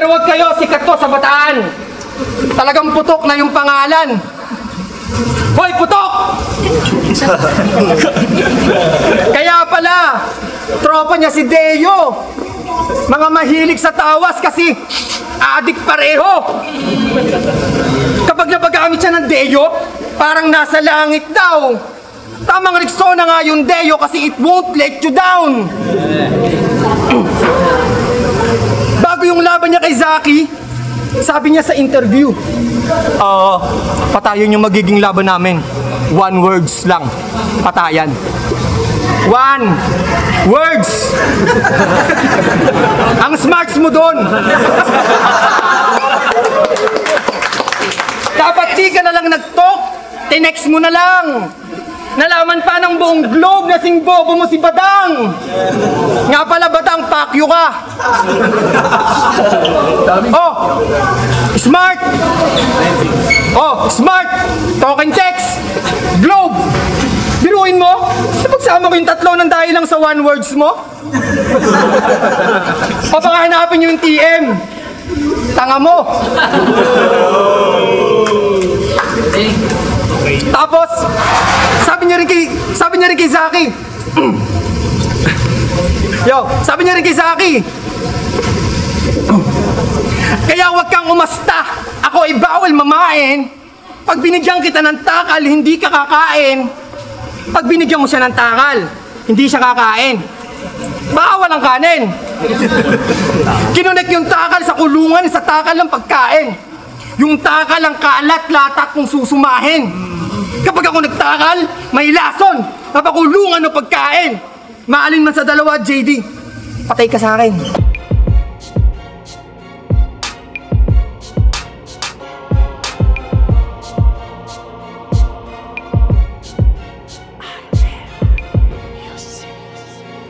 Pero wag kayo, sikat to sa Bataan. Talagang putok na yung pangalan. Hoy, putok! Kaya pala, tropa niya si Deo. Mga mahilig sa tawas kasi adik pareho. Kapag napagamit siya ng Deo, parang nasa langit daw. Tamang Rexona nga yung Deo kasi it won't let you down. Bago yung laban niya kay Zaki, sabi niya sa interview, patayon yung magiging laban namin. 1 words lang. Patayan. 1 words. Ang smarts mo doon. Dapat di ka na lang nag-talk. Tinext mo na lang. Nalaman pa ng buong globe na sing bobo mo si Badang. Nga pala Badang, pakyo ka. Oh, smart. Oh, smart. Talk and text. Globe. Biruin mo? Napagsama ko yung tatlo ng dahil lang sa 1 words mo? O baka hanapin yung TM. Tanga mo. Tapos, sabi niya rin kay Zaki. Sabi niya rin kay Zaki. Kaya huwag kang umasta. Ako ay bawal mamain. Pag binigyan kita ng takal, hindi ka kakain. Pag binigyan mo siya ng takal, hindi siya kakain. Baka walang kanin. Kinunik yung takal sa kulungan, sa takal ng pagkain. Yung takal ang kalat-latak kung susumahin. Kapag ako nagtakal, may lason. Napakulungan ng pagkain. Maalin man sa dalawa, JD. Patay ka sa akin.